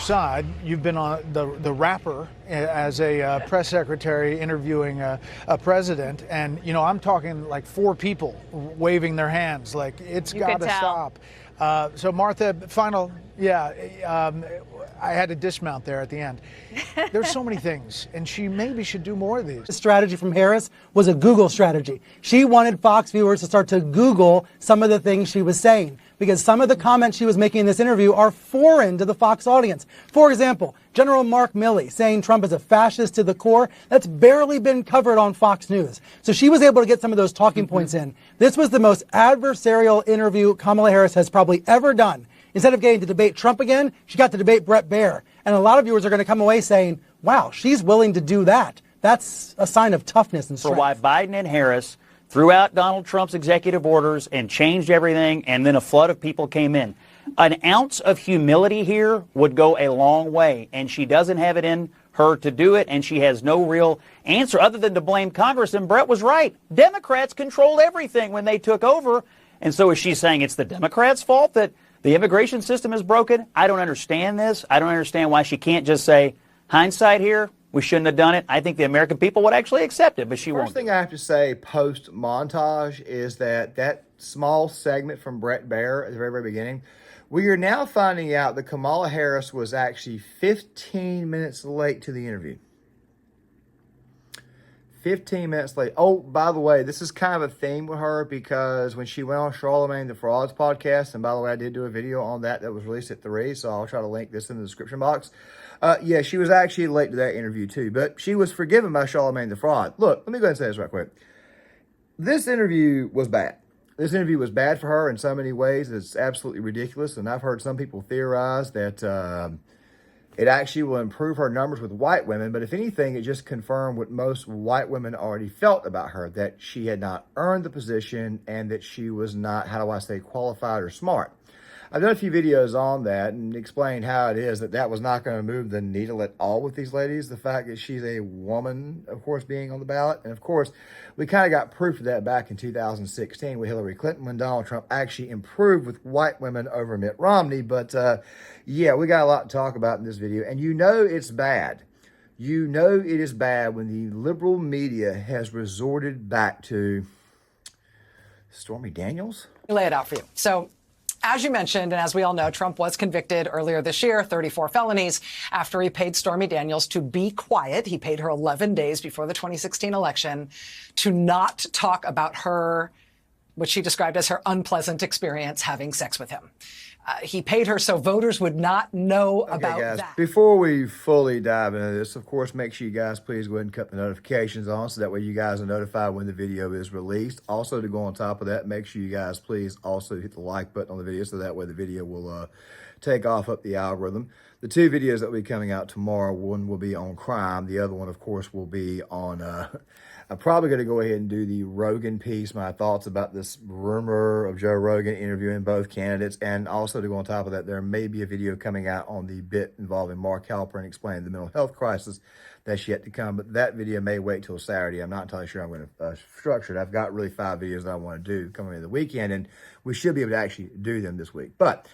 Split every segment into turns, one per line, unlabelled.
side. You've been on the rapper as a press secretary interviewing a president, and I'm talking like 4 people waving their hands, like it's got to stop. So Martha, I had to dismount there at the end. There's so many things, and she maybe should do more of these.
The strategy from Harris was a Google strategy. She wanted Fox viewers to start to Google some of the things she was saying, because some of the comments she was making in this interview are foreign to the Fox audience. For example, General Mark Milley saying Trump is a fascist to the core. That's barely been covered on Fox News. So she was able to get some of those talking points in. This was the most adversarial interview Kamala Harris has probably ever done. Instead of getting to debate Trump again, she got to debate Bret Baier. And a lot of viewers are going to come away saying, wow, she's willing to do that. That's a sign of toughness and strength.
For why Biden and Harris threw out Donald Trump's executive orders and changed everything, and then a flood of people came in. An ounce of humility here would go a long way, and she doesn't have it in her to do it, and she has no real answer other than to blame Congress. And Bret was right. Democrats controlled everything when they took over, and so is she saying it's the Democrats' fault that the immigration system is broken? I don't understand this. I don't understand why she can't just say, hindsight here, we shouldn't have done it. I think the American people would actually accept it, but she won't.
First thing I have to say post-montage is that small segment from Bret Baier at the very, very beginning, we are now finding out that Kamala Harris was actually 15 minutes late to the interview. 15 minutes late. Oh, by the way, this is kind of a theme with her, because when she went on Charlemagne the Fraud's podcast, and by the way, I did do a video on that was released at 3, so I'll try to link this in the description box. She was actually late to that interview too, but she was forgiven by Charlemagne the Fraud. Look, let me go ahead and say this right quick. This interview was bad. This interview was bad for her in so many ways. It's absolutely ridiculous, and I've heard some people theorize that it actually will improve her numbers with white women, but if anything, it just confirmed what most white women already felt about her, that she had not earned the position and that she was not, qualified or smart. I've done a few videos on that and explained how it is that was not going to move the needle at all with these ladies. The fact that she's a woman, of course, being on the ballot. And of course, we kind of got proof of that back in 2016 with Hillary Clinton, when Donald Trump actually improved with white women over Mitt Romney. But we got a lot to talk about in this video. And it's bad. You know it is bad when the liberal media has resorted back to Stormy Daniels.
Lay it out for you. So, as you mentioned, and as we all know, Trump was convicted earlier this year, 34 felonies, after he paid Stormy Daniels to be quiet. He paid her 11 days before the 2016 election to not talk about her, what she described as her unpleasant experience having sex with him. He paid her so voters would not know about
guys,
that.
Before we fully dive into this, of course, make sure you guys please go ahead and cut the notifications on, so that way you guys are notified when the video is released. Also, to go on top of that, make sure you guys please also hit the like button on the video, so that way the video will take off up the algorithm. The 2 videos that will be coming out tomorrow, one will be on crime. The other one, of course, will be on... I'm probably going to go ahead and do the Rogan piece, my thoughts about this rumor of Joe Rogan interviewing both candidates. And also, to go on top of that, there may be a video coming out on the bit involving Mark Halperin explaining the mental health crisis that's yet to come. But that video may wait till Saturday. I'm not entirely sure I'm going to structure it. I've got really 5 videos that I want to do coming into the weekend, and we should be able to actually do them this week. But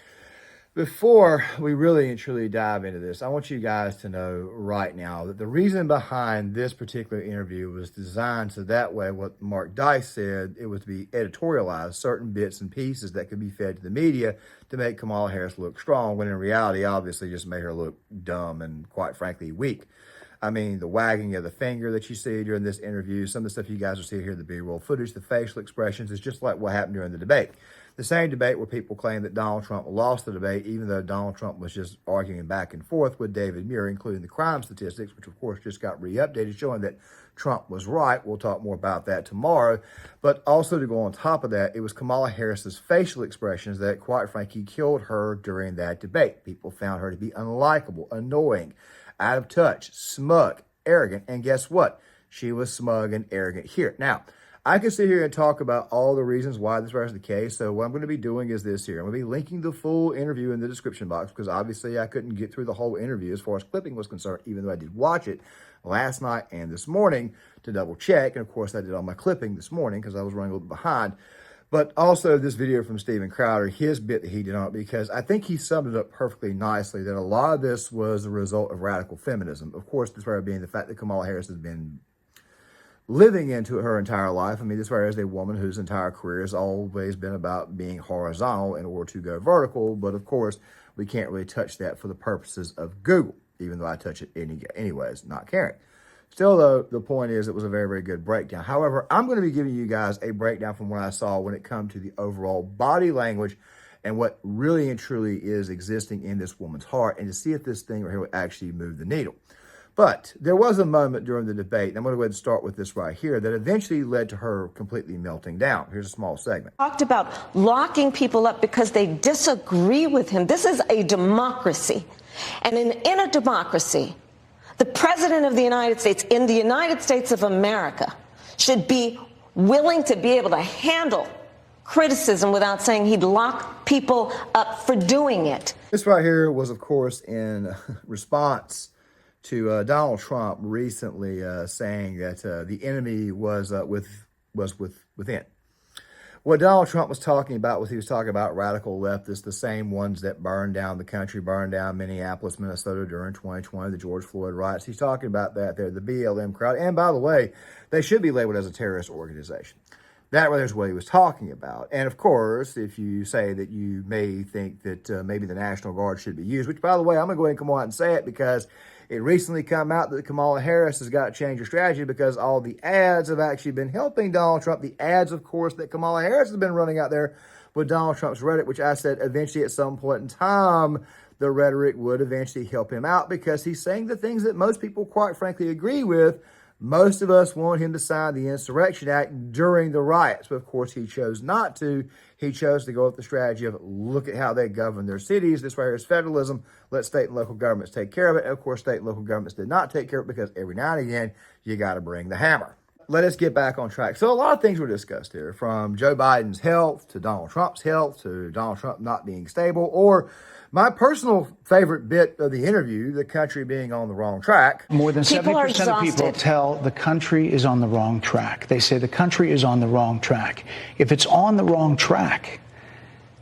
before we really and truly dive into this, I want you guys to know right now that the reason behind this particular interview was designed so that way, what Mark Dice said, it was to be editorialized, certain bits and pieces that could be fed to the media to make Kamala Harris look strong, when in reality, obviously, just made her look dumb and, quite frankly, weak. I mean, the wagging of the finger that you see during this interview, some of the stuff you guys will see here in the B-roll footage, the facial expressions, is just like what happened during the debate. The same debate where people claim that Donald Trump lost the debate, even though Donald Trump was just arguing back and forth with David Muir, including the crime statistics, which of course just got re-updated, showing that Trump was right. We'll talk more about that tomorrow. But also, to go on top of that, it was Kamala Harris's facial expressions that, quite frankly, killed her during that debate. People found her to be unlikable, annoying, out of touch, smug, arrogant. And guess what? She was smug and arrogant here. Now, I can sit here and talk about all the reasons why this was the case. So what I'm going to be doing is this here. I'm going to be linking the full interview in the description box, because obviously I couldn't get through the whole interview as far as clipping was concerned, even though I did watch it last night and this morning to double check. And of course, I did all my clipping this morning because I was running a little bit behind. But also this video from Steven Crowder, his bit that he did on it, because I think he summed it up perfectly nicely, that a lot of this was a result of radical feminism. Of course, this part being the fact that Kamala Harris has been living into it her entire life. I mean, this part is a woman whose entire career has always been about being horizontal in order to go vertical. But of course, we can't really touch that for the purposes of Google, even though I touch it anyways, not caring. Still, though, the point is it was a very, very good breakdown. However, I'm going to be giving you guys a breakdown from what I saw when it comes to the overall body language and what really and truly is existing in this woman's heart, and to see if this thing right here will actually move the needle. But there was a moment during the debate, and I'm going to go ahead and start with this right here, that eventually led to her completely melting down. Here's a small segment.
Talked about locking people up because they disagree with him. This is a democracy. And in a democracy, the president of the United States, in the United States of America, should be willing to be able to handle criticism without saying he'd lock people up for doing it.
This right here was, of course, in response to Donald Trump recently saying that the enemy was within. What Donald Trump was talking about was he was talking about radical leftists, the same ones that burned down the country, burned down Minneapolis, Minnesota during 2020, the George Floyd riots. He's talking about that there, the BLM crowd. And by the way, they should be labeled as a terrorist organization. That was what he was talking about. And of course, if you say that you may think that maybe the National Guard should be used, which by the way, I'm going to go ahead and come out and say it because it recently come out that Kamala Harris has got to change her strategy because all the ads have actually been helping Donald Trump. The ads, of course, that Kamala Harris has been running out there with Donald Trump's rhetoric, which I said eventually at some point in time, the rhetoric would eventually help him out because he's saying the things that most people, quite frankly, agree with. Most of us want him to sign the Insurrection Act during the riots, but of course he chose not to. He chose to go with the strategy of look at how they govern their cities. This right here is federalism. Let state and local governments take care of it. And of course, state and local governments did not take care of it because every now and again, you got to bring the hammer. Let us get back on track. So a lot of things were discussed here, from Joe Biden's health to Donald Trump's health to Donald Trump not being stable, or my personal favorite bit of the interview, the country being on the wrong track.
More than 70% of people tell the country is on the wrong track. They say the country is on the wrong track. If it's on the wrong track,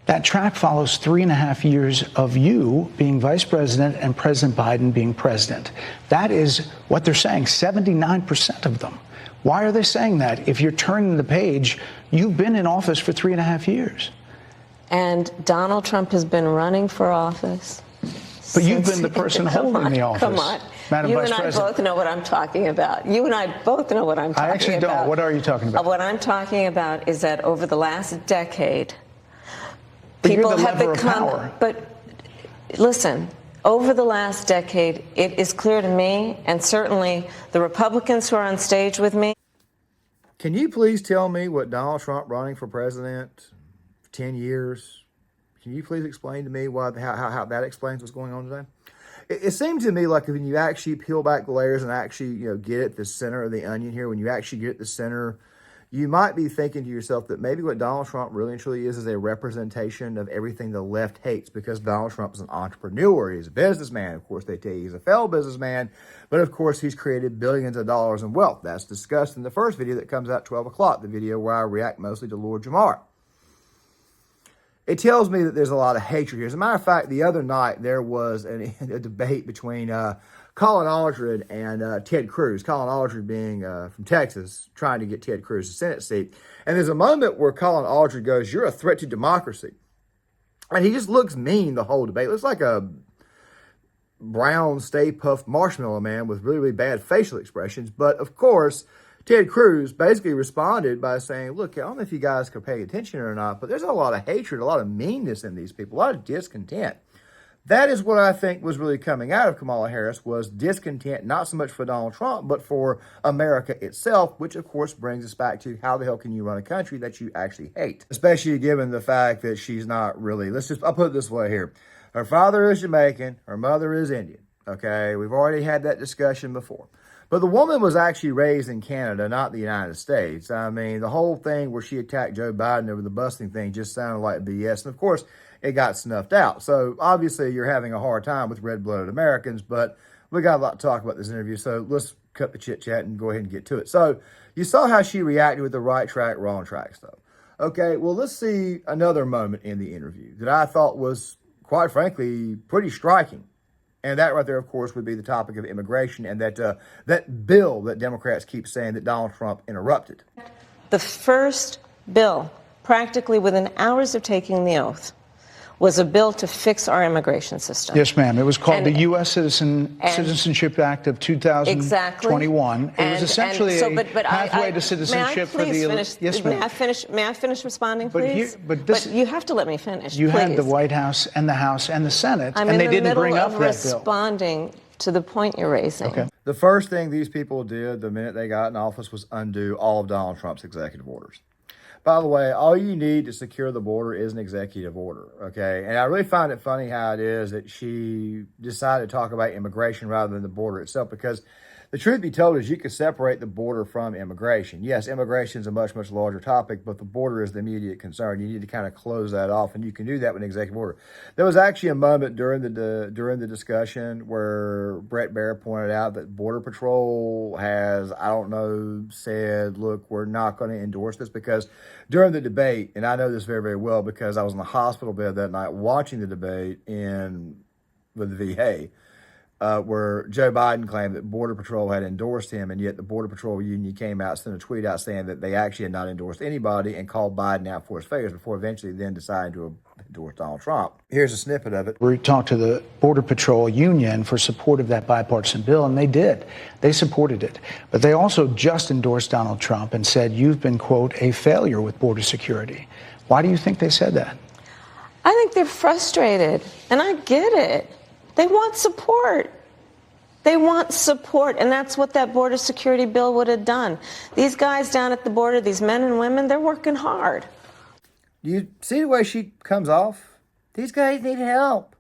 that track follows 3.5 years of you being vice president and President Biden being president. That is what they're saying, 79% of them. Why are they saying that? If you're turning the page, you've been in office for 3.5 years.
And Donald Trump has been running for office.
But you've been the person holding the office.
Come on.
Madam
You
Vice
and I
President.
both know what I'm talking about. You and I both know what I'm talking about.
I actually don't. What are you talking about?
What I'm talking about is that over the last decade,
But you're
people
the
have
lever of
become.
power.
But listen, over the last decade, it is clear to me, and certainly the Republicans who are on stage with me.
Can you please tell me what Donald Trump running for president for 10 years? Can you please explain to me how that explains what's going on today? It seems to me like when you actually peel back the layers and actually get at the center of the onion here, when you actually get at the center, you might be thinking to yourself that maybe what Donald Trump really and truly is a representation of everything the left hates, because Donald Trump is an entrepreneur. He's a businessman. Of course, they tell you he's a failed businessman, but of course, he's created billions of dollars in wealth. That's discussed in the first video that comes out at 12 o'clock, the video where I react mostly to Lord Jamar. It tells me that there's a lot of hatred here. As a matter of fact, the other night, there was a debate between Colin Aldred and Ted Cruz. Colin Aldred being from Texas, trying to get Ted Cruz a Senate seat. And there's a moment where Colin Aldred goes, "You're a threat to democracy." And he just looks mean the whole debate. Looks like a brown, Stay Puft Marshmallow Man with really, really bad facial expressions. But of course, Ted Cruz basically responded by saying, look, I don't know if you guys could pay attention or not, but there's a lot of hatred, a lot of meanness in these people, a lot of discontent. That is what I think was really coming out of Kamala Harris, was discontent, not so much for Donald Trump, but for America itself, which of course brings us back to how the hell can you run a country that you actually hate? Especially given the fact that she's not really, I'll put it this way here. Her father is Jamaican, her mother is Indian, okay? We've already had that discussion before. But the woman was actually raised in Canada, not the United States. I mean, the whole thing where she attacked Joe Biden over the busing thing just sounded like BS. And of course, it got snuffed out. So obviously, you're having a hard time with red-blooded Americans, but we got a lot to talk about this interview. So let's cut the chit-chat and go ahead and get to it. So you saw how she reacted with the right track, wrong track stuff. Okay, well, let's see another moment in the interview that I thought was, quite frankly, pretty striking. And that right there, of course, would be the topic of immigration and that bill that Democrats keep saying that Donald Trump interrupted.
The first bill, practically within hours of taking the oath, was a bill to fix our immigration system.
Yes, ma'am. It was called the U.S. Citizenship Act of 2021.
Exactly.
It was essentially a pathway to citizenship for the...
Yes, ma'am. May I finish responding, please?
But
you have to let me finish,
You
please.
had the White House and the House and the Senate,
I'm
and they didn't bring up
I'm
that
responding to the point you're raising.
Okay.
The first thing these people did the minute they got in office was undo all of Donald Trump's executive orders. By the way, all you need to secure the border is an executive order, okay? And I really find it funny how it is that she decided to talk about immigration rather than the border itself, because the truth be told is you could separate the border from immigration. Yes, immigration is a much, much larger topic, but the border is the immediate concern. You need to kind of close that off, and you can do that with an executive order. There was actually a moment during the discussion where Bret Baier pointed out that Border Patrol has, I don't know, said, look, we're not going to endorse this, because during the debate, and I know this very, very well because I was in the hospital bed that night watching the debate with the VA, where Joe Biden claimed that Border Patrol had endorsed him, and yet the Border Patrol Union came out, sent a tweet out saying that they actually had not endorsed anybody and called Biden out for his failures before eventually then deciding to endorse Donald Trump. Here's a snippet of it.
We talked to the Border Patrol Union for support of that bipartisan bill, and they did. They supported it. But they also just endorsed Donald Trump and said, you've been, quote, a failure with border security. Why do you think they said that?
I think they're frustrated, and I get it. They want support. They want support, and that's what that border security bill would have done. These guys down at the border, these men and women, they're working hard.
Do you see the way she comes off? These guys need help.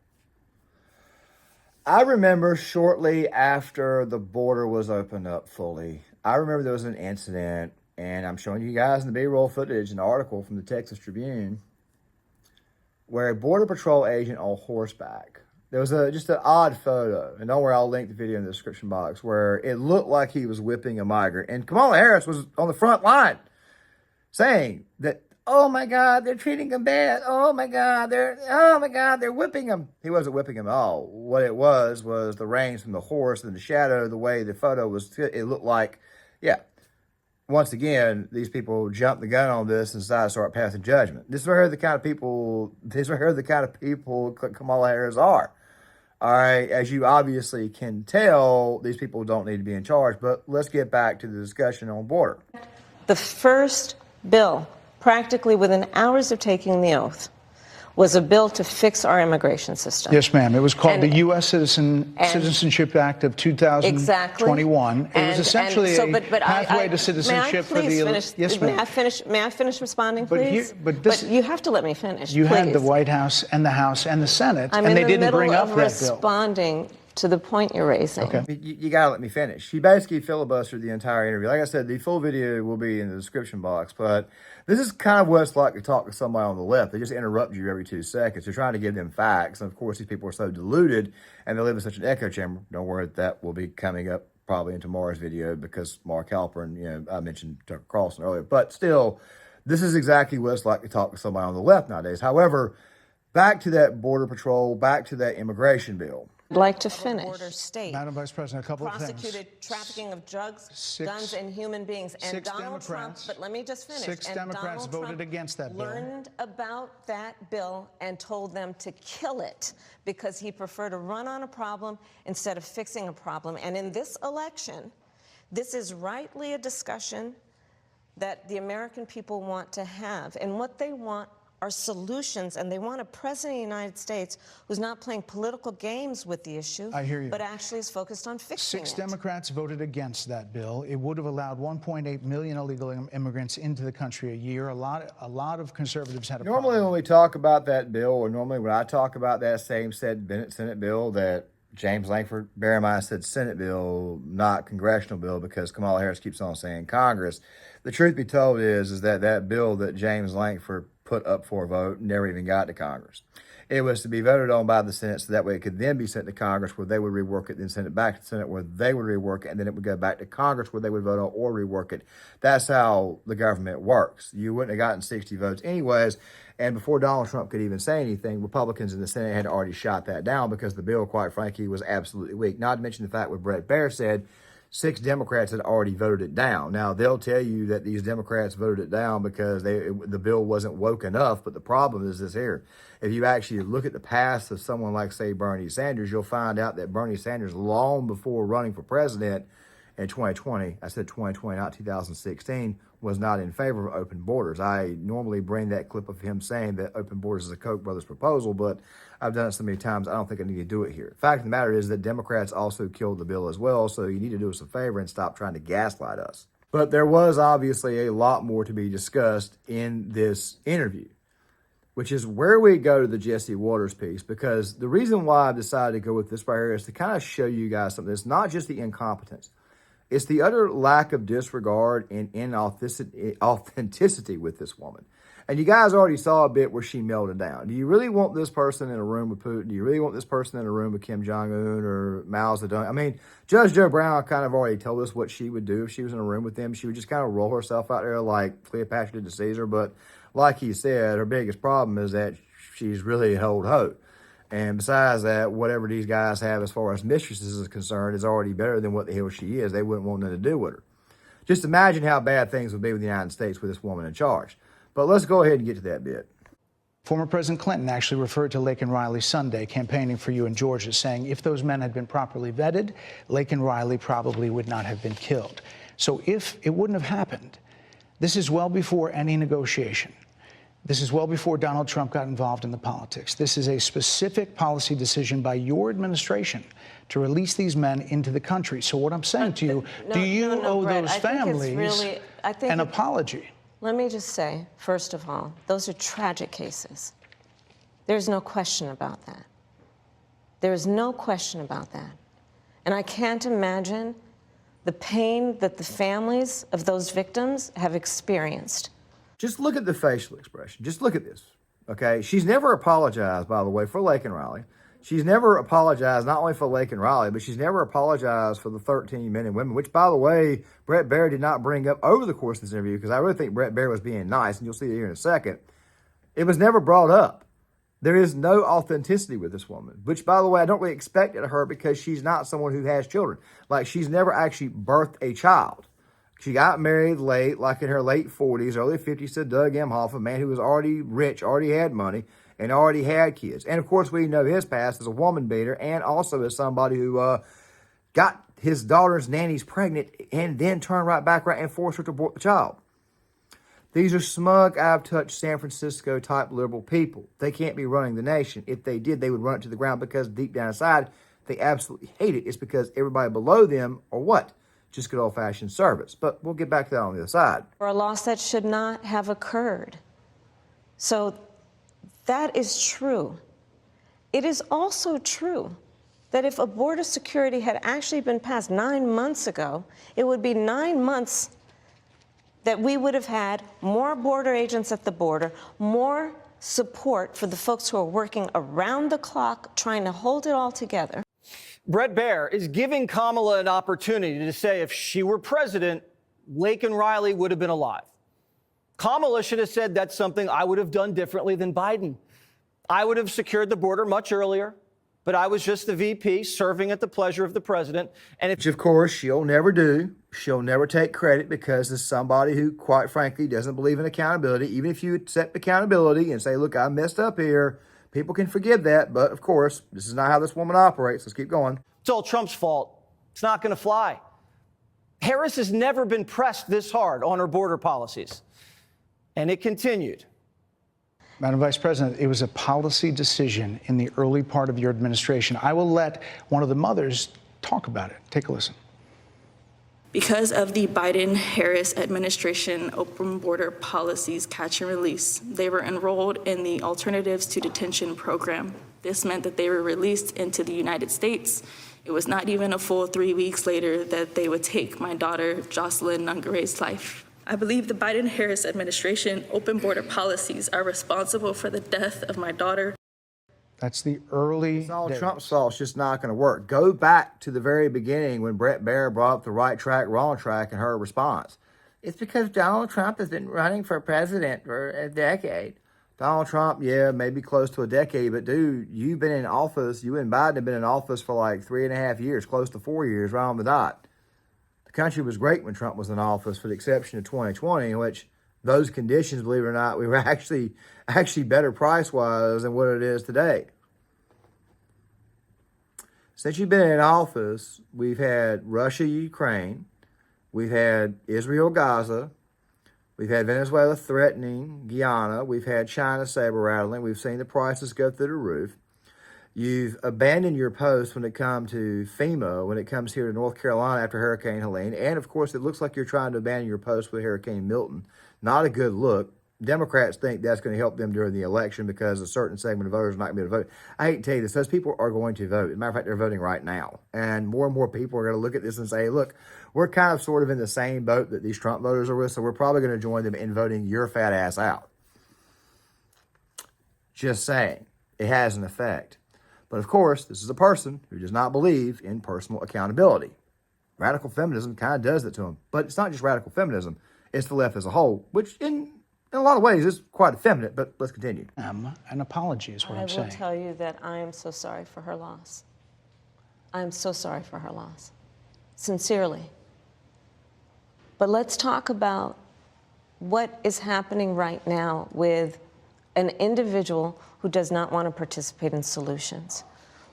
I remember shortly after the border was opened up fully, I remember there was an incident, and I'm showing you guys in the B-roll footage an article from the Texas Tribune where a Border Patrol agent on horseback, there was just an odd photo, and don't worry, I'll link the video in the description box, where it looked like he was whipping a migrant. And Kamala Harris was on the front line saying that, oh my God, they're treating him bad. Oh my God, they're whipping him. He wasn't whipping him at all. What it was the reins from the horse and the shadow, the way the photo was, it looked like, yeah. Once again, these people jumped the gun on this and decided to start passing judgment. This is where the kind of people Kamala Harris are. All right, as you obviously can tell, these people don't need to be in charge. But let's get back to the discussion on border.
The first bill, practically within hours of taking the oath, was a bill to fix our immigration system.
Yes, ma'am. It was called the U.S. Citizenship Act of 2021.
Exactly.
It was essentially a pathway to citizenship for the... Yes, ma'am.
May I finish responding, please?
But
you have to let me finish,
You
please.
had the White House and the House and the Senate,
and
they didn't bring up that bill.
I'm responding to the point you're raising.
Okay.
You got to let me finish. She basically filibustered the entire interview. Like I said, the full video will be in the description box, but this is kind of what it's like to talk to somebody on the left. They just interrupt you every 2 seconds. You're trying to give them facts. And of course, these people are so deluded and they live in such an echo chamber. Don't worry, that will be coming up probably in tomorrow's video because Mark Halperin, I mentioned Tucker Carlson earlier. But still, this is exactly what it's like to talk to somebody on the left nowadays. However, back to that Border Patrol, back to that immigration bill.
I'd like to finish.
Border state.
Madam Vice President, a couple of things.
Prosecuted trafficking of drugs, guns, and human beings. And Donald Trump, but let me just finish.
Six Democrats voted against that bill.
Learned about that bill and told them to kill it because he preferred to run on a problem instead of fixing a problem. And in this election, this is rightly a discussion that the American people want to have. And what they want are solutions, and they want a president of the United States who's not playing political games with the issue,
I hear you.
but actually is focused on fixing it.
Six Democrats voted against that bill. It would have allowed 1.8 million illegal immigrants into the country a year. A lot of conservatives had a problem.
Normally when we talk about that bill, or normally when I talk about that same said Bennett Senate bill, that James Lankford, bear in mind, said Senate bill, not congressional bill, because Kamala Harris keeps on saying Congress. The truth be told is that that bill that James Lankford put up for a vote, never even got to Congress. It was to be voted on by the Senate so that way it could then be sent to Congress where they would rework it, then send it back to the Senate where they would rework it, and then it would go back to Congress where they would vote on or rework it. That's how the government works. You wouldn't have gotten 60 votes anyways, and before Donald Trump could even say anything, Republicans in the Senate had already shot that down because the bill, quite frankly, was absolutely weak. Not to mention the fact what Bret Baier said, 6 Democrats had already voted it down. Now, they'll tell you that these Democrats voted it down because the bill wasn't woke enough, but the problem is this here. If you actually look at the past of someone like, say, Bernie Sanders, you'll find out that Bernie Sanders, long before running for president in 2020, I said 2020, not 2016, was not in favor of open borders. I normally bring that clip of him saying that open borders is a Koch brothers proposal, but I've done it so many times, I don't think I need to do it here. The fact of the matter is that Democrats also killed the bill as well, so you need to do us a favor and stop trying to gaslight us. But there was obviously a lot more to be discussed in this interview, which is where we go to the Jesse Waters piece, because the reason why I've decided to go with this right here is to kind of show you guys something. It's not just the incompetence. It's the utter lack of disregard and inauthenticity with this woman. And you guys already saw a bit where she melted down. Do you really want this person in a room with Putin? Do you really want this person in a room with Kim Jong-un or Mao Zedong? I mean, Judge Joe Brown kind of already told us what she would do if she was in a room with them. She would just kind of roll herself out there like Cleopatra did to Caesar. But like he said, her biggest problem is that she's really an old hoe. And besides that, whatever these guys have as far as mistresses is concerned is already better than what the hell she is. They wouldn't want nothing to do with her. Just imagine how bad things would be with the United States with this woman in charge. But let's go ahead and get to that bit.
Former President Clinton actually referred to Laken Riley Sunday campaigning for you in Georgia, saying if those men had been properly vetted, Laken Riley probably would not have been killed. So if it wouldn't have happened, this is well before any negotiation. This is well before Donald Trump got involved in the politics. This is a specific policy decision by your administration to release these men into the country. So what I'm saying to you, do you owe
Bret,
those families an apology?
Let me just say, first of all, those are tragic cases. There's no question about that. There is no question about that. And I can't imagine the pain that the families of those victims have experienced.
Just look at the facial expression. Just look at this, okay? She's never apologized, by the way, for Laken Riley. She's never apologized not only for Laken Riley, but she's never apologized for the 13 men and women, which, by the way, Bret Baier did not bring up over the course of this interview, because I really think Bret Baier was being nice, and you'll see it here in a second. It was never brought up. There is no authenticity with this woman, which, by the way, I don't really expect it of her because she's not someone who has children. Like, she's never actually birthed a child. She got married late, like in her late 40s, early 50s, to Doug Emhoff, a man who was already rich, already had money, and already had kids. And, of course, we know his past as a woman beater and also as somebody who got his daughter's nannies pregnant and then turned right back around and forced her to abort the child. These are smug, out-of-touch San Francisco-type liberal people. They can't be running the nation. If they did, they would run it to the ground because deep down inside, they absolutely hate it. It's because everybody below them, or what? Just good old-fashioned service. But we'll get back to that on the other side.
For a loss that should not have occurred. So that is true. It is also true that if a border security had actually been passed 9 months ago, it would be 9 months that we would have had more border agents at the border, more support for the folks who are working around the clock trying to hold it all together.
Bret Baier is giving Kamala an opportunity to say if she were president, Laken Riley would have been alive. Kamala should have said that's something I would have done differently than Biden. I would have secured the border much earlier, but I was just the VP serving at the pleasure of the president. And
Which, of course, she'll never do. She'll never take credit because as somebody who, quite frankly, doesn't believe in accountability, even if you accept accountability and say, look, I messed up here, people can forgive that, but of course, this is not how this woman operates. Let's keep going.
it's all Trump's fault. It's not going to fly. Harris has never been pressed this hard on her border policies. And it continued.
Madam Vice President, it was a policy decision in the early part of your administration. I will let one of the mothers talk about it. Take a listen.
Because of the Biden-Harris administration open border policies catch and release, they were enrolled in the Alternatives to Detention program. This meant that they were released into the United States. It was not even a full 3 weeks later that they would take my daughter, Jocelyn Nungare's life. I believe the Biden-Harris administration open border policies are responsible for the death of my daughter.
That's the early
It's all
days.
Trump's fault. It's just not going to work. Go back to the very beginning when Bret Baier brought up the right track, wrong track, and her response. It's because Donald Trump has been running for president for a decade. Donald Trump, yeah, maybe close to a decade, but dude, you've been in office, you and Biden have been in office for like 3.5 years, close to 4 years, right on the dot. The country was great when Trump was in office, for the exception of 2020, in which those conditions, believe it or not, we were actually better price-wise than what it is today. Since you've been in office, we've had Russia, Ukraine, we've had Israel, Gaza, we've had Venezuela threatening Guyana, we've had China saber-rattling, we've seen the prices go through the roof. You've abandoned your post when it comes to FEMA, when it comes here to North Carolina after Hurricane Helene. And, of course, it looks like you're trying to abandon your post with Hurricane Milton. Not a good look. Democrats think that's going to help them during the election because a certain segment of voters are not going to be able to vote. I hate to tell you this. Those people are going to vote. As a matter of fact, they're voting right now. And more people are going to look at this and say, hey, look, we're kind of sort of in the same boat that these Trump voters are with, so we're probably going to join them in voting your fat ass out. Just saying. It has an effect. But, of course, this is a person who does not believe in personal accountability. Radical feminism kind of does that to him. But it's not just radical feminism. It's the left as a whole, which in a lot of ways is quite effeminate. But let's continue.
An apology is what I'm saying.
I will tell you that I am so sorry for her loss. I am so sorry for her loss. Sincerely. But let's talk about what is happening right now with an individual who does not want to participate in solutions.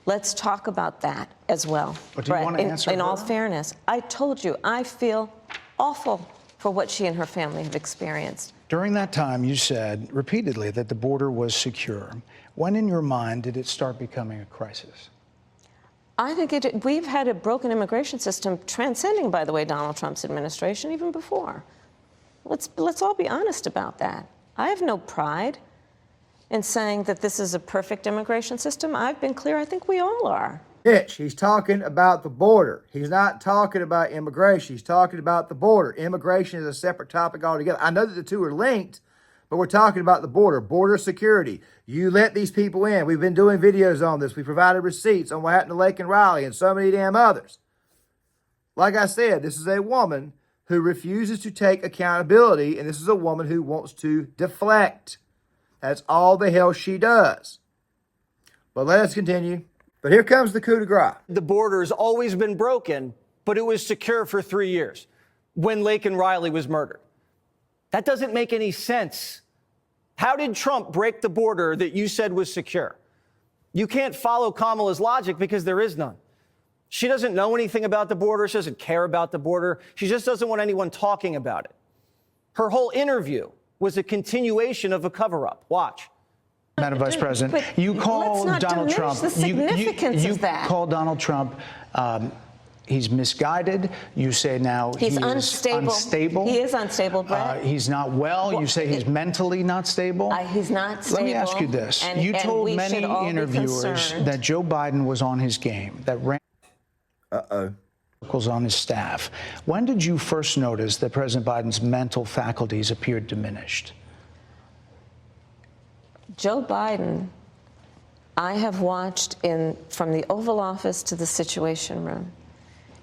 Let's talk about that as well.
But do you want to answer
in
her?
all fairness, I told you, I feel awful for what she and her family have experienced.
During that time, you said repeatedly that the border was secure. When in your mind did it start becoming a crisis?
I think we've had a broken immigration system transcending, by the way, Donald Trump's administration, even before. Let's all be honest about that. I have no pride in saying that this is a perfect immigration system. I've been clear. I think we all are.
Mitch, he's talking about the border. He's not talking about immigration. He's talking about the border. Immigration is a separate topic altogether. I know that the two are linked, but we're talking about the border, border security. You let these people in. We've been doing videos on this. We provided receipts on what happened to Lake and Riley and so many damn others. Like I said, this is a woman who refuses to take accountability, and this is a woman who wants to deflect. That's all the hell she does. But let us continue. But here comes the coup de grace.
The border has always been broken, but it was secure for 3 years when Lake and Riley was murdered. That doesn't make any sense. How did Trump break the border that you said was secure? You can't follow Kamala's logic because there is none. She doesn't know anything about the border. She doesn't care about the border. She just doesn't want anyone talking about it. Her whole interview was a continuation of a cover-up. Watch.
Madam Vice President, you call Donald Trump. You call Donald Trump. He's misguided. You say now
He's unstable. He is unstable, Brett.
He's not well. You say he's mentally not stable.
He's not stable.
Let me ask you this. You told many interviewers that Joe Biden was on his game, that ran circles on his staff. When did you first notice that President Biden's mental faculties appeared diminished?
Joe Biden, I have watched from the Oval Office to the Situation Room,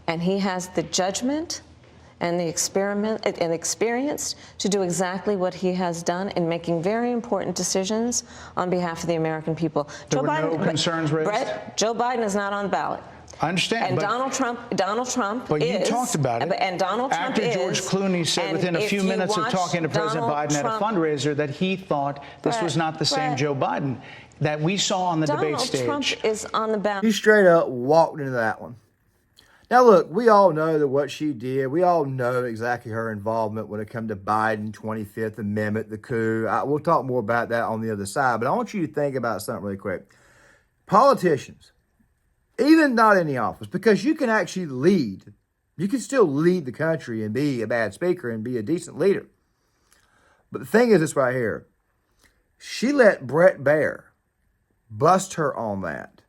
and he has the judgment and the experience to do exactly what he has done in making very important decisions on behalf of the American people.
There were no concerns raised?
Brett, Joe Biden is not on the ballot.
I understand.
And Donald Trump
but
is.
You talked about it.
And Donald Trump
After George Clooney said within a few minutes of talking to President Biden at a fundraiser that he thought this was not the same Joe Biden that we saw on the debate stage.
Donald Trump is on the ballot.
He straight up walked into that one. Now, look, we all know that what she did. We all know exactly her involvement when it comes to Biden, 25th Amendment, the coup. We'll talk more about that on the other side. But I want you to think about something really quick. Politicians, even not in the office, because you can actually lead. You can still lead the country and be a bad speaker and be a decent leader. But the thing is this right here. She let Bret Baier bust her on that.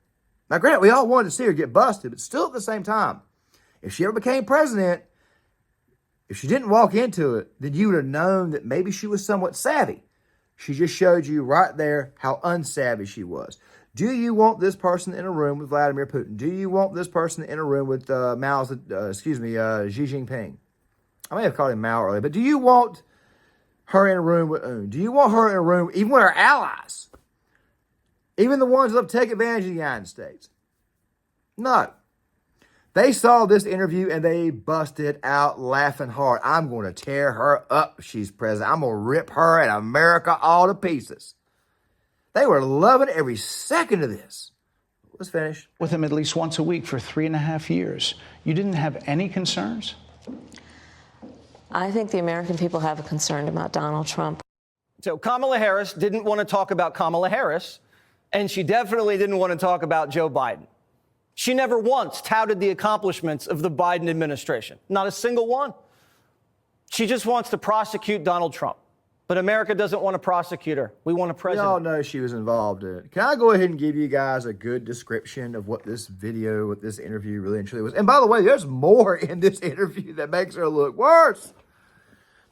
Now, granted, we all wanted to see her get busted, but still at the same time, if she ever became president, If she didn't walk into it, then you would have known that maybe she was somewhat savvy. She just showed you right there how unsavvy she was. Do you want this person in a room with Vladimir Putin? Do you want this person in a room with Xi Jinping? I may have called him Mao earlier, but do you want her in a room with Un? Do you want her in a room even with her allies? Even the ones that love to take advantage of the United States? No. They saw this interview and they busted out laughing hard. I'm going to tear her up if she's president. I'm going to rip her and America all to pieces. They were loving every second of this. Let's finish.
With him at least once a week for 3.5 years. You didn't have any concerns?
I think the American people have a concern about Donald Trump.
So Kamala Harris didn't want to talk about Kamala Harris, and she definitely didn't want to talk about Joe Biden. She never once touted the accomplishments of the Biden administration. Not a single one. She just wants to prosecute Donald Trump. But America doesn't want to prosecute her. We want a president.
We all know she was involved in it. Can I go ahead and give you guys a good description of what this video, what this interview really and truly was? And by the way, there's more in this interview that makes her look worse.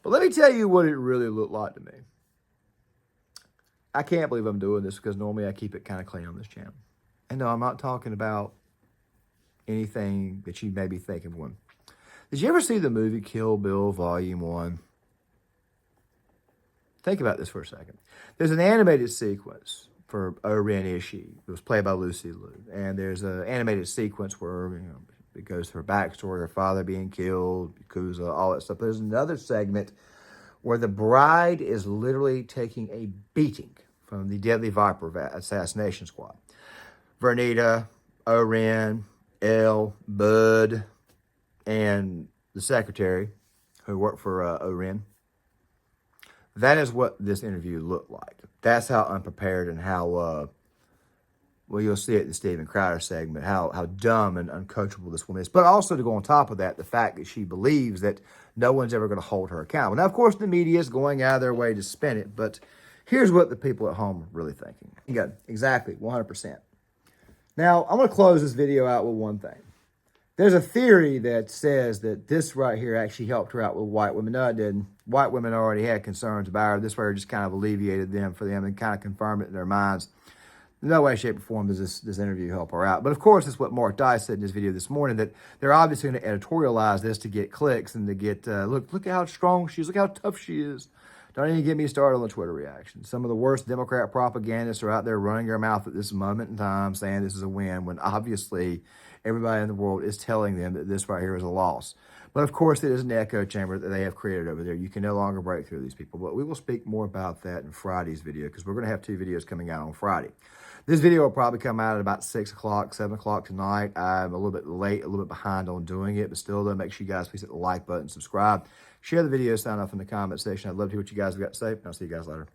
But let me tell you what it really looked like to me. I can't believe I'm doing this because normally I keep it kind of clean on this channel. And no, I'm not talking about anything that you may be thinking of. Did you ever see the movie Kill Bill Volume 1? Think about this for a second. There's an animated sequence for O-Ren Ishii. It was played by Lucy Liu. And there's an animated sequence where it goes through her backstory, her father being killed, Yakuza, all that stuff. There's another segment where the bride is literally taking a beating from the Deadly Viper assassination squad. Vernita, O-Ren, Elle, Bud, and the secretary who worked for O-Ren. That is what this interview looked like. That's how unprepared and how, well, you'll see it in the Steven Crowder segment, how dumb and uncoachable this woman is. But also to go on top of that, the fact that she believes that no one's ever going to hold her accountable. Now, of course, the media is going out of their way to spin it, but here's what the people at home are really thinking. You got exactly 100%. Now, I'm going to close this video out with one thing. There's a theory that says that this right here actually helped her out with white women. No, it didn't. White women already had concerns about her. This right here just kind of alleviated them for them and kind of confirmed it in their minds. No way, shape, or form does this interview help her out. But of course, it's what Mark Dice said in his video this morning, that they're obviously going to editorialize this to get clicks and to get, look how strong she is, look how tough she is. Don't even get me started on the Twitter reaction. Some of the worst Democrat propagandists are out there running their mouth at this moment in time saying this is a win, when obviously everybody in the world is telling them that this right here is a loss. But of course, it is an echo chamber that they have created over there. You can no longer break through these people. But we will speak more about that in Friday's video, because we're going to have 2 videos coming out on Friday. This video will probably come out at about 6 o'clock, 7 o'clock tonight. I'm a little bit late, a little bit behind on doing it, but still, though, make sure you guys please hit the like button, subscribe, share the video, sign off in the comment section. I'd love to hear what you guys have got to say, and I'll see you guys later.